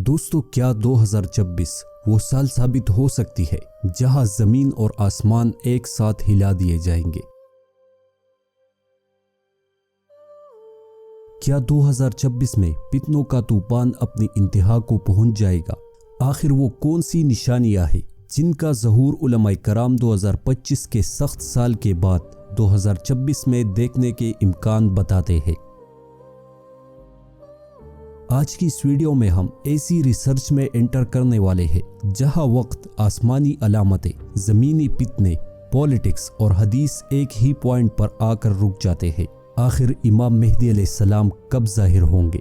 دوستو کیا 2026 وہ سال ثابت ہو سکتی ہے جہاں زمین اور آسمان ایک ساتھ ہلا دیے جائیں گے؟ کیا 2026 میں فتنوں کا طوفان اپنی انتہا کو پہنچ جائے گا؟ آخر وہ کون سی نشانیاں ہیں جن کا ظہور علماء کرام 2025 کے سخت سال کے بعد 2026 میں دیکھنے کے امکان بتاتے ہیں؟ آج کی اس ویڈیو میں ہم ایسی ریسرچ میں انٹر کرنے والے ہیں جہاں وقت، آسمانی علامتیں، زمینی فتنے، پولیٹکس اور حدیث ایک ہی پوائنٹ پر آ کر رک جاتے ہیں۔ آخر امام مہدی علیہ السلام کب ظاہر ہوں گے؟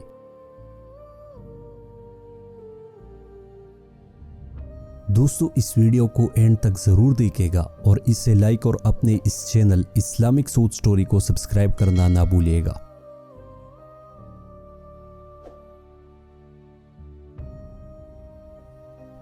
دوستو اس ویڈیو کو اینڈ تک ضرور دیکھے گا اور اسے لائک اور اپنے اس چینل اسلامک سوچ سٹوری کو سبسکرائب کرنا نہ بھولیے گا۔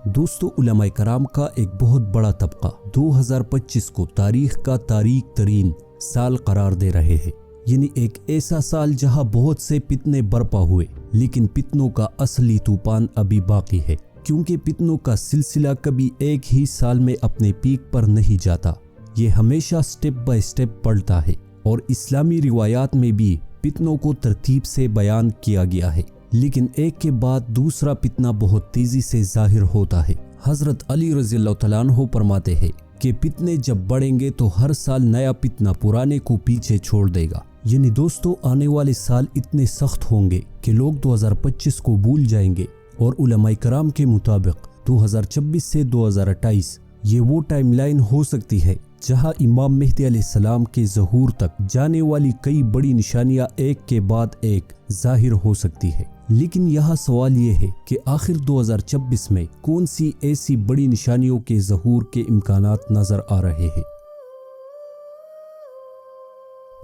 دوستو علماء کرام کا ایک بہت بڑا طبقہ 2025 کو تاریخ کا تاریک ترین سال قرار دے رہے ہیں، یعنی ایک ایسا سال جہاں بہت سے فتنے برپا ہوئے، لیکن فتنوں کا اصلی طوفان ابھی باقی ہے، کیونکہ فتنوں کا سلسلہ کبھی ایک ہی سال میں اپنے پیک پر نہیں جاتا، یہ ہمیشہ سٹیپ بائی سٹیپ بڑھتا ہے، اور اسلامی روایات میں بھی فتنوں کو ترتیب سے بیان کیا گیا ہے، لیکن ایک کے بعد دوسرا فتنہ بہت تیزی سے ظاہر ہوتا ہے۔ حضرت علی رضی اللہ تعالیٰ عنہ فرماتے ہیں کہ فتنے جب بڑھیں گے تو ہر سال نیا فتنہ پرانے کو پیچھے چھوڑ دے گا، یعنی دوستو آنے والے سال اتنے سخت ہوں گے کہ لوگ 2025 کو بھول جائیں گے، اور علماء کرام کے مطابق 2026 سے 2028 یہ وہ ٹائم لائن ہو سکتی ہے جہاں امام مہدی علیہ السلام کے ظہور تک جانے والی کئی بڑی نشانیاں ایک کے بعد ایک ظاہر ہو سکتی ہے۔ لیکن یہاں سوال یہ ہے کہ آخر 2026 میں کون سی ایسی بڑی نشانیوں کے ظہور کے امکانات نظر آ رہے ہیں؟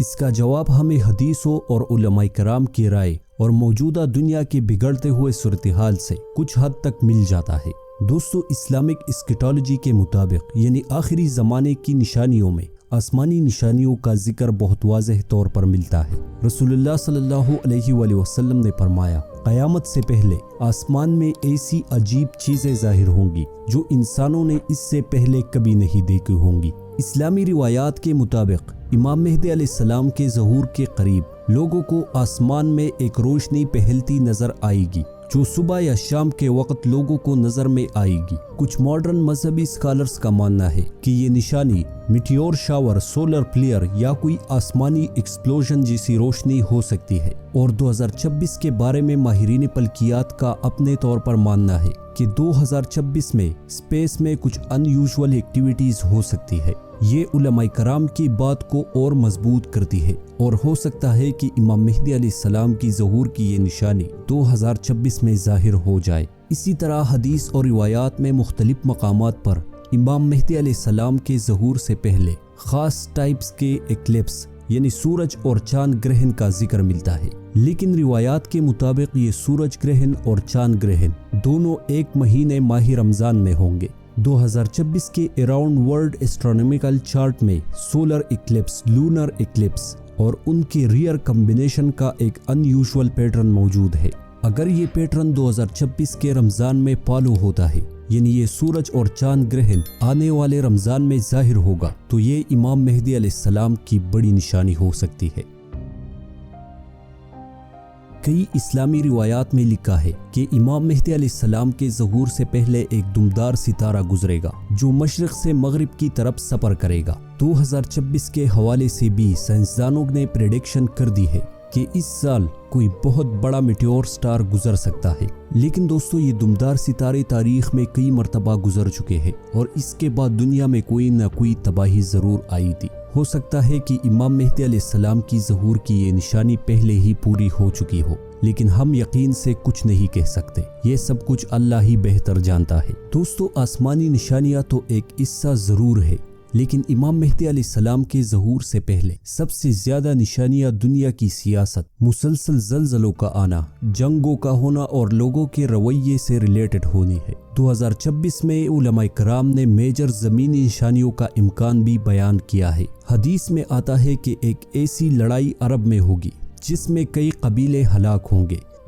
اس کا جواب ہمیں حدیثوں اور علماء کرام کی رائے اور موجودہ دنیا کے بگڑتے ہوئے صورتحال سے کچھ حد تک مل جاتا ہے۔ دوستو اسلامک اسکیٹالوجی کے مطابق یعنی آخری زمانے کی نشانیوں میں آسمانی نشانیوں کا ذکر بہت واضح طور پر ملتا ہے۔ رسول اللہ صلی اللہ علیہ وآلہ وسلم نے فرمایا، قیامت سے پہلے آسمان میں ایسی عجیب چیزیں ظاہر ہوں گی جو انسانوں نے اس سے پہلے کبھی نہیں دیکھی ہوں گی۔ اسلامی روایات کے مطابق امام مہدی علیہ السلام کے ظہور کے قریب لوگوں کو آسمان میں ایک روشنی پھیلتی نظر آئے گی جو صبح یا شام کے وقت لوگوں کو نظر میں آئے گی۔ کچھ ماڈرن مذہبی اسکالرز کا ماننا ہے کہ یہ نشانی میٹیور شاور، سولر فلیئر یا کوئی آسمانی ایکسپلوژن جیسی روشنی ہو سکتی ہے، اور 2026 کے بارے میں ماہرین فلکیات کا اپنے طور پر ماننا ہے کہ 2026 میں اسپیس میں کچھ ان یوزول ایکٹیویٹیز ہو سکتی ہے۔ یہ علماء کرام کی بات کو اور مضبوط کرتی ہے، اور ہو سکتا ہے کہ امام مہدی علیہ السلام کی ظہور کی یہ نشانی 2026 میں ظاہر ہو جائے۔ اسی طرح حدیث اور روایات میں مختلف مقامات پر امام مہدی علیہ السلام کے ظہور سے پہلے خاص ٹائپس کے ایکلپس یعنی سورج اور چاند گرہن کا ذکر ملتا ہے، لیکن روایات کے مطابق یہ سورج گرہن اور چاند گرہن دونوں ایک مہینے ماہ رمضان میں ہوں گے۔ 2026 کے اراؤنڈ ورلڈ ایسٹرونامیکل چارٹ میں سولر ایکلپس، لونر ایکلپس اور ان کے ریئر کمبینیشن کا ایک ان یوزول پیٹرن موجود ہے۔ اگر یہ پیٹرن 2026 کے رمضان میں فالو ہوتا ہے، یعنی یہ سورج اور چاند گرہن آنے والے رمضان میں ظاہر ہوگا، تو یہ امام مہدی علیہ السلام کی بڑی نشانی ہو سکتی ہے۔ کئی اسلامی روایات میں لکھا ہے کہ امام مہدی علیہ السلام کے ظہور سے پہلے ایک دمدار ستارہ گزرے گا جو مشرق سے مغرب کی طرف سفر کرے گا۔ 2026 کے حوالے سے بھی سائنسدانوں نے پریڈکشن کر دی ہے کہ اس سال کوئی بہت بڑا میٹیور سٹار گزر سکتا ہے، لیکن دوستو یہ دمدار ستارے تاریخ میں کئی مرتبہ گزر چکے ہیں، اور اس کے بعد دنیا میں کوئی نہ کوئی تباہی ضرور آئی تھی۔ ہو سکتا ہے کہ امام مہدی علیہ السلام کی ظہور کی یہ نشانی پہلے ہی پوری ہو چکی ہو، لیکن ہم یقین سے کچھ نہیں کہہ سکتے، یہ سب کچھ اللہ ہی بہتر جانتا ہے۔ دوستو آسمانی نشانیاں تو ایک حصہ ضرور ہے، لیکن امام مہدی علیہ السلام کے ظہور سے پہلے سب سے زیادہ نشانیاں دنیا کی سیاست، مسلسل زلزلوں کا آنا، جنگوں کا ہونا اور لوگوں کے رویے سے ریلیٹڈ ہونی ہے۔ 2026 میں علماء کرام نے میجر زمینی نشانیوں کا امکان بھی بیان کیا ہے۔ حدیث میں آتا ہے کہ ایک ایسی لڑائی عرب میں ہوگی جس میں کئی قبیلے ہلاک ہوں گے،